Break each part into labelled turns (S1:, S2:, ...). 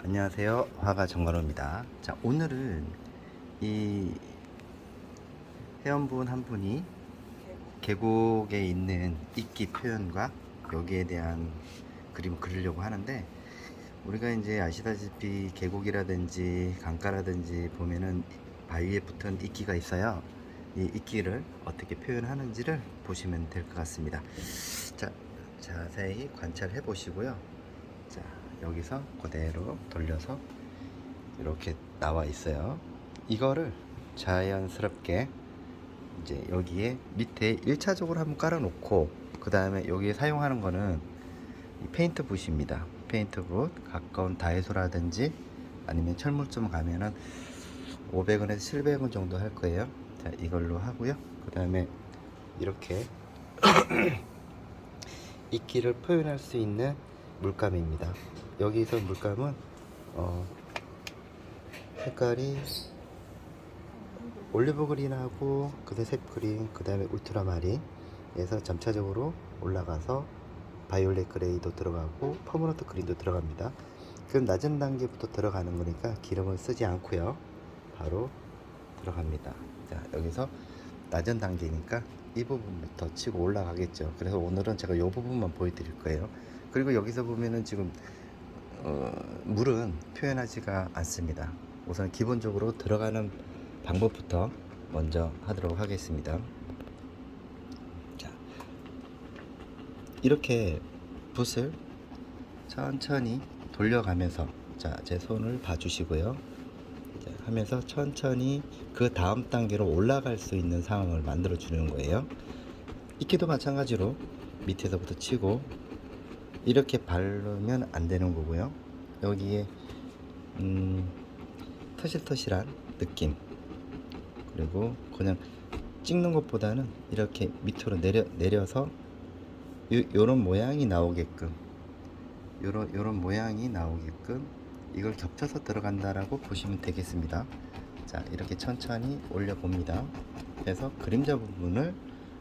S1: 안녕하세요. 화가 정관호입니다. 자, 오늘은 이 회원분 한 분이 계곡에 있는 이끼 표현과 여기에 대한 그림을 그리려고 하는데, 우리가 이제 아시다시피 계곡이라든지 강가라든지 보면은 바위에 붙은 이끼가 있어요. 이 이끼를 어떻게 표현하는지를 보시면 될 것 같습니다. 자, 자세히 관찰해 보시고요. 자, 여기서 그대로 돌려서 이렇게 나와 있어요. 이거를 자연스럽게 이제 여기에 밑에 1차적으로 한번 깔아 놓고, 그 다음에 여기에 사용하는 거는 이 페인트 붓입니다. 페인트 붓, 가까운 다이소라든지 아니면 철물점 가면은 500원에서 700원 정도 할 거예요. 자, 이걸로 하고요. 그 다음에 이렇게 이끼를 표현할 수 있는 물감입니다. 여기서 물감은 색깔이 올리브 그린하고 그대색 그린, 그 다음에 울트라마린에서 점차적으로 올라가서 바이올렛 그레이도 들어가고 퍼머넌트 그린도 들어갑니다. 그럼 낮은 단계부터 들어가는 거니까 기름을 쓰지 않고요, 바로 들어갑니다. 자, 여기서 낮은 단계니까 이 부분부터 치고 올라가겠죠. 그래서 오늘은 제가 이 부분만 보여드릴 거예요. 그리고 여기서 보면은 지금 물은 표현하지가 않습니다. 우선 기본적으로 들어가는 방법부터 먼저 하도록 하겠습니다. 자, 이렇게 붓을 천천히 돌려가면서, 자, 제 손을 봐주시고요. 자, 하면서 천천히 그 다음 단계로 올라갈 수 있는 상황을 만들어 주는 거예요. 이끼도 마찬가지로 밑에서부터 치고 이렇게 바르면 안 되는 거고요. 여기에 터실터실한 느낌, 그리고 그냥 찍는 것보다는 이렇게 밑으로 내려서 요런 모양이 나오게끔, 요런 모양이 나오게끔 이걸 겹쳐서 들어간다라고 보시면 되겠습니다. 자, 이렇게 천천히 올려 봅니다. 그래서 그림자 부분을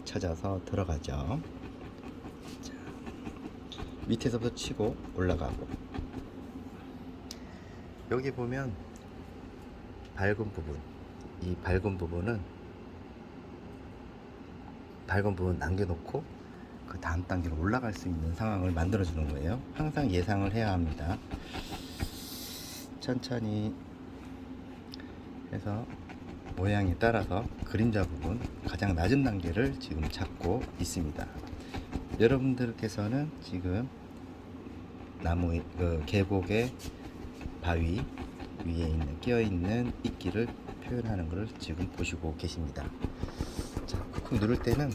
S1: 찾아서 들어가죠. 자, 밑에서부터 치고 올라가고, 여기 보면 밝은 부분, 이 밝은 부분 남겨놓고 그 다음 단계로 올라갈 수 있는 상황을 만들어 주는 거예요. 항상 예상을 해야 합니다. 천천히 해서 모양에 따라서 그림자 부분 가장 낮은 단계를 지금 찾고 있습니다. 여러분들께서는 지금 나무 계곡의 바위 위에 있는 끼어있는 이끼를 표현하는 것을 지금 보시고 계십니다. 자, 쿡쿡 누를 때는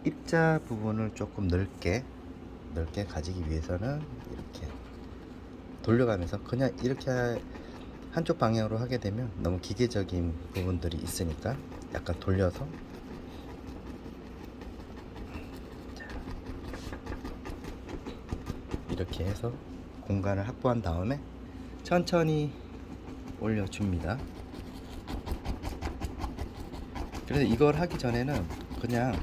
S1: 입자 부분을 조금 넓게 가지기 위해서는 이렇게 돌려가면서, 그냥 이렇게 한쪽 방향으로 하게 되면 너무 기계적인 부분들이 있으니까 약간 돌려서, 자, 이렇게 해서 공간을 확보한 다음에 천천히 올려줍니다. 그래서 이걸 하기 전에는 그냥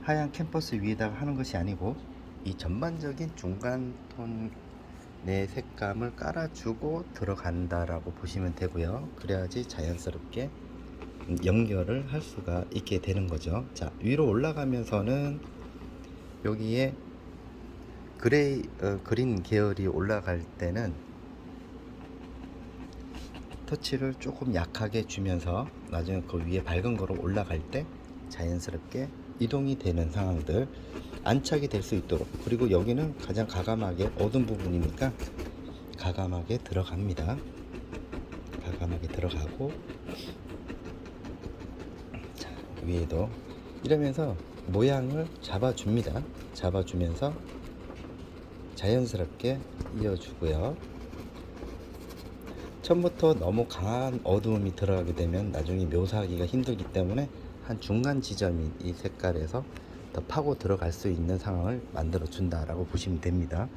S1: 하얀 캔버스 위에다가 하는 것이 아니고 이 전반적인 중간 톤의 색감을 깔아주고 들어간다라고 보시면 되고요. 그래야지 자연스럽게 연결을 할 수가 있게 되는 거죠. 자, 위로 올라가면서는 여기에 그린 계열이 올라갈 때는 터치를 조금 약하게 주면서 나중에 그 위에 밝은 거로 올라갈 때 자연스럽게 이동이 되는 상황들, 안착이 될 수 있도록. 그리고 여기는 가장 가감하게 어두운 부분이니까 가감하게 들어갑니다. 가감하게 들어가고, 자, 위에도 이러면서 모양을 잡아줍니다. 잡아주면서 자연스럽게 이어주고요. 처음부터 너무 강한 어두움이 들어가게 되면 나중에 묘사하기가 힘들기 때문에 한 중간 지점인 이 색깔에서 더 파고 들어갈 수 있는 상황을 만들어 준다라고 보시면 됩니다.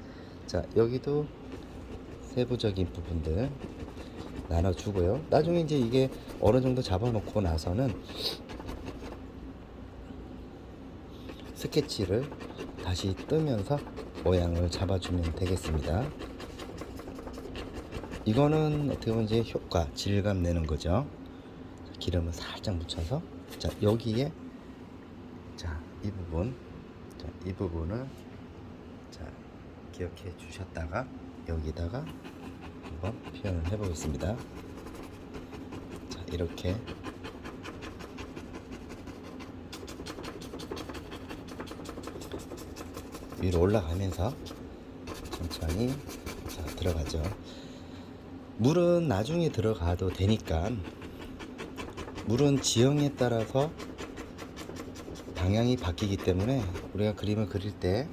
S1: 자, 여기도 세부적인 부분들 나눠주고요. 나중에 이제 이게 어느 정도 잡아놓고 나서는 스케치를 다시 뜨면서 모양을 잡아주면 되겠습니다. 이거는 어떻게 보면 이제 효과, 질감 내는 거죠. 기름을 살짝 묻혀서, 자, 여기에, 자, 이 부분, 자, 이 부분을, 자, 기억해 주셨다가, 여기다가 한번 표현을 해 보겠습니다. 자, 이렇게. 위로 올라가면서 천천히, 자, 들어가죠. 물은 나중에 들어가도 되니까, 물은 지형에 따라서 방향이 바뀌기 때문에 우리가 그림을 그릴 때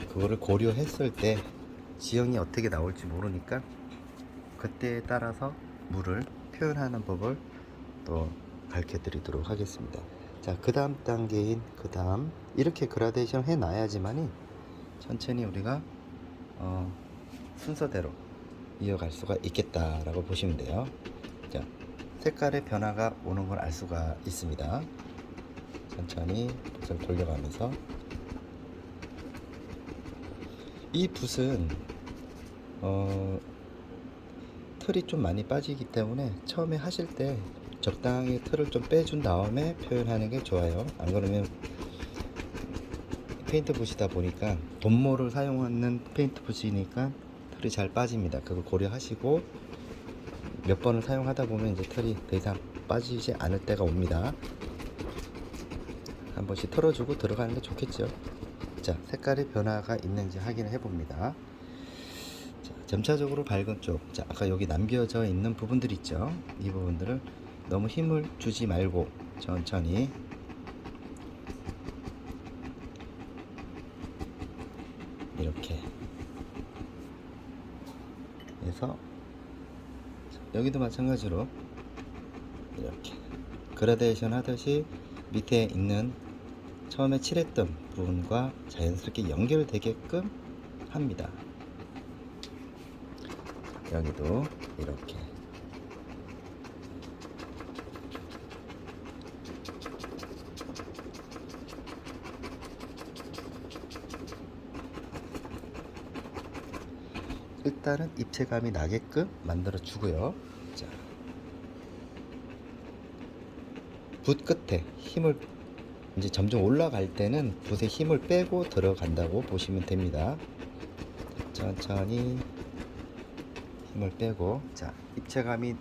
S1: 그거를 고려했을 때 지형이 어떻게 나올지 모르니까 그때에 따라서 물을 표현하는 법을 또 가르쳐 드리도록 하겠습니다. 자, 그 다음 단계인 그 다음, 이렇게 그라데이션 해 놔야지만이 천천히 우리가 순서대로 이어갈 수가 있겠다라고 보시면 돼요. 자, 색깔의 변화가 오는 걸 알 수가 있습니다. 천천히 붓을 돌려가면서, 이 붓은 틀이 좀 많이 빠지기 때문에 처음에 하실 때 적당히 틀을 좀 빼준 다음에 표현하는 게 좋아요. 안 그러면 페인트 붓이다 보니까 돈모를 사용하는 페인트 붓이니까 틀이 잘 빠집니다. 그걸 고려하시고 몇 번을 사용하다 보면 이제 틀이 더 이상 빠지지 않을 때가 옵니다. 한 번씩 털어주고 들어가는 게 좋겠죠. 자, 색깔의 변화가 있는지 확인을 해 봅니다. 자, 점차적으로 밝은 쪽, 자, 아까 여기 남겨져 있는 부분들 있죠. 이 부분들을 너무 힘을 주지 말고 천천히 이렇게 해서, 여기도 마찬가지로 이렇게 그라데이션 하듯이 밑에 있는 처음에 칠했던 부분과 자연스럽게 연결되게끔 합니다. 여기도 이렇게. 일단은 입체감이 나게끔 만들어 주고요. 자, 붓 끝에 힘을 이제 점점 올라갈 때는 붓에 힘을 빼고 들어간다고 보시면 됩니다. 천천히 힘을 빼고, 자, 입체감이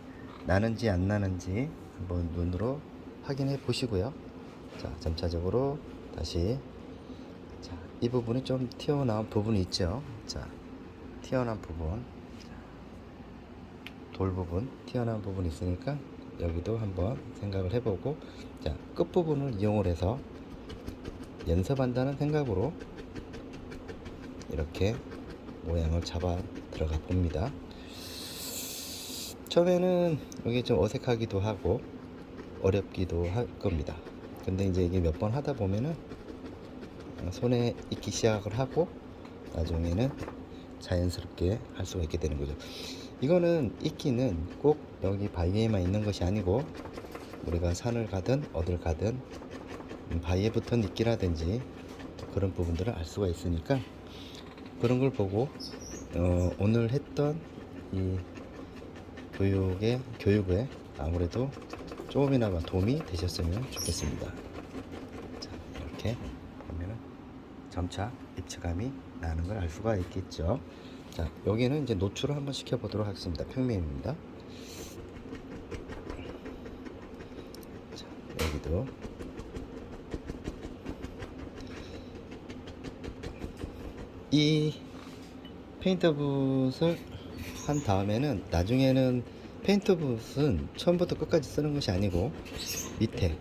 S1: 나는지 안 나는지 한번 눈으로 확인해 보시고요. 자, 점차적으로 다시, 자, 이 부분이 좀 튀어나온 부분이 있죠. 자, 튀어나온 부분, 돌 부분, 튀어나온 부분이 있으니까 여기도 한번 생각을 해보고, 자, 끝부분을 이용을 해서 연습한다는 생각으로 이렇게 모양을 잡아 들어가 봅니다. 처음에는 이게 좀 어색하기도 하고 어렵기도 할 겁니다. 근데 이제 이게 몇 번 하다 보면은 손에 익기 시작을 하고 나중에는 자연스럽게 할 수가 있게 되는 거죠. 이거는 익기는 꼭 여기 바위에만 있는 것이 아니고 우리가 산을 가든 어딜 가든 바위에 붙은 이끼라든지 그런 부분들을 알 수가 있으니까 그런 걸 보고 오늘 했던 이 교육에 아무래도 조금이나마 도움이 되셨으면 좋겠습니다. 자, 이렇게 보면은 점차 입체감이 나는 걸 알 수가 있겠죠. 자, 여기는 이제 노출을 한번 시켜 보도록 하겠습니다. 평면입니다. 자, 여기도 이 페인트 붓을 한 다음에는 나중에는 페인트 붓은 처음부터 끝까지 쓰는 것이 아니고 밑에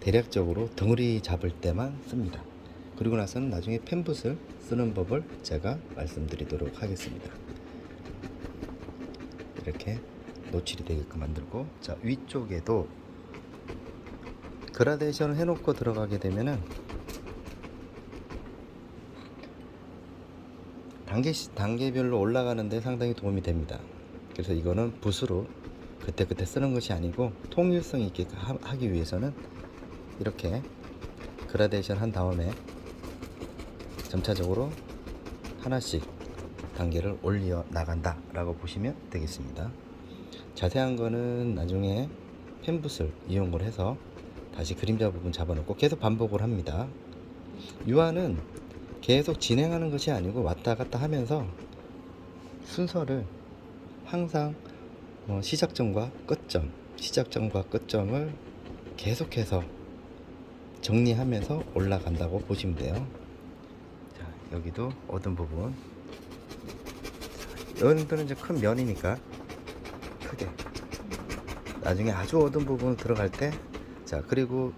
S1: 대략적으로 덩어리 잡을 때만 씁니다. 그리고 나서는 나중에 펜붓을 쓰는 법을 제가 말씀드리도록 하겠습니다. 이렇게 노출이 되게끔 만들고, 자, 위쪽에도 그라데이션을 해놓고 들어가게 되면은 단계별로 올라가는데 상당히 도움이 됩니다. 그래서 이거는 붓으로 그때그때 쓰는 것이 아니고 통일성 있게 하기 위해서는 이렇게 그라데이션 한 다음에 점차적으로 하나씩 단계를 올려 나간다 라고 보시면 되겠습니다. 자세한 거는 나중에 펜붓을 이용을 해서 다시 그림자 부분 잡아놓고 계속 반복을 합니다. 유화는 계속 진행하는 것이 아니고 왔다 갔다 하면서 순서를 항상 시작점과 끝점을 계속해서 정리하면서 올라간다고 보시면 돼요. 자, 여기도 어두운 부분. 여러분들은 이제 큰 면이니까 크게. 나중에 아주 어두운 부분 들어갈 때, 자, 그리고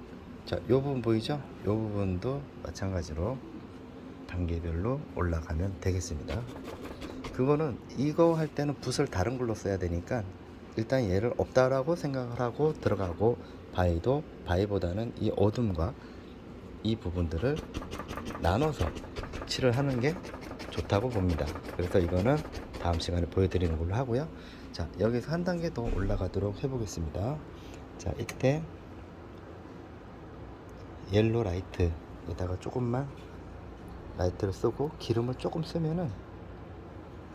S1: 자, 요 부분 보이죠? 요 부분도 마찬가지로 단계별로 올라가면 되겠습니다. 그거는 이거 할 때는 붓을 다른 걸로 써야 되니까 일단 얘를 없다라고 생각을 하고 들어가고, 바위보다는 이 어둠과 이 부분들을 나눠서 칠을 하는 게 좋다고 봅니다. 그래서 이거는 다음 시간에 보여드리는 걸로 하고요. 자, 여기서 한 단계 더 올라가도록 해보겠습니다. 자, 이때 옐로 라이트에다가 조금만 라이트를 쓰고 기름을 조금 쓰면은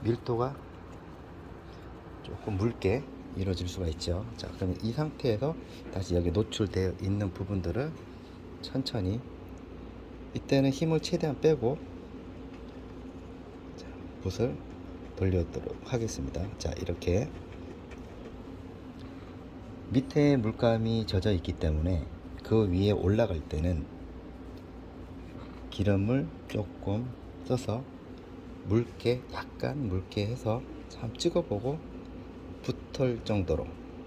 S1: 밀도가 조금 묽게 이루어질 수가 있죠. 자, 그러면 이 상태에서 다시 여기 노출되어 있는 부분들을 천천히, 이때는 힘을 최대한 빼고 자, 붓을 돌려도록 하겠습니다. 자, 이렇게 밑에 물감이 젖어 있기 때문에 그 위에 올라갈 때는 기름을 조금 써서 약간 묽게 해서 참 찍어보고 붙을 정도로,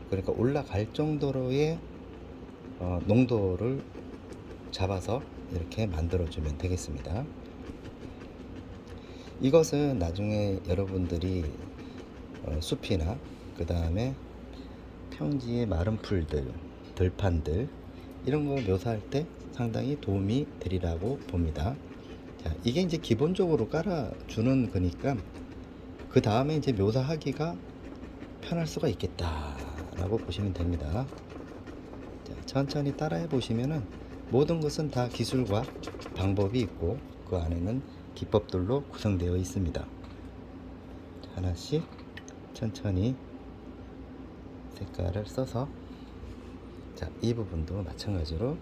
S1: 그러니까 올라갈 정도로의 농도를 잡아서 이렇게 만들어주면 되겠습니다. 이것은 나중에 여러분들이 숲이나 그 다음에 평지의 마른 풀들, 들판들 이런 거 묘사할 때 상당히 도움이 되리라고 봅니다. 자, 이게 이제 기본적으로 깔아주는 거니까 그 다음에 이제 묘사하기가 편할 수가 있겠다라고 보시면 됩니다. 자, 천천히 따라해 보시면은 모든 것은 다 기술과 방법이 있고 그 안에는 기법들로 구성되어 있습니다. 하나씩 천천히 색깔을 써서, 자, 이 부분도 마찬가지로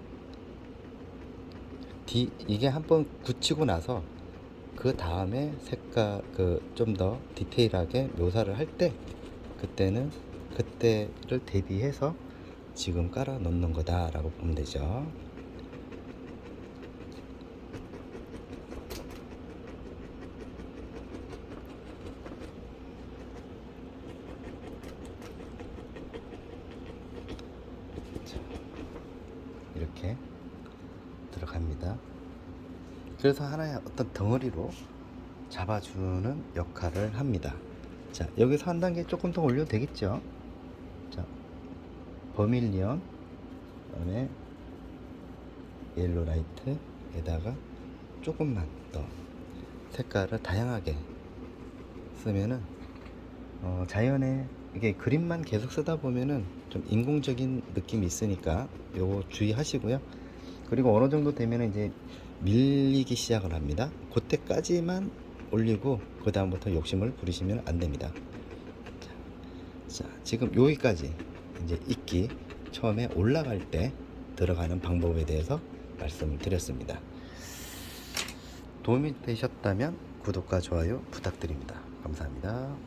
S1: 이게 한번 굳히고 나서 그 다음에 색깔 좀 더 디테일하게 묘사를 할 때 그때를 대비해서 지금 깔아 놓는 거다라고 보면 되죠. 이렇게 들어갑니다. 그래서 하나의 어떤 덩어리로 잡아주는 역할을 합니다. 자, 여기서 한 단계 조금 더 올려도 되겠죠. 자, 버밀리언, 그다음에 옐로 라이트에다가 조금만 더 색깔을 다양하게 쓰면은 자연에 이게 그림만 계속 쓰다 보면은 좀 인공적인 느낌이 있으니까 요거 주의하시고요. 그리고 어느 정도 되면은 이제 밀리기 시작을 합니다. 그때까지만 올리고 그 다음부터 욕심을 부리시면 안 됩니다. 자, 지금 여기까지 이제 익기 처음에 올라갈 때 들어가는 방법에 대해서 말씀을 드렸습니다. 도움이 되셨다면 구독과 좋아요 부탁드립니다. 감사합니다.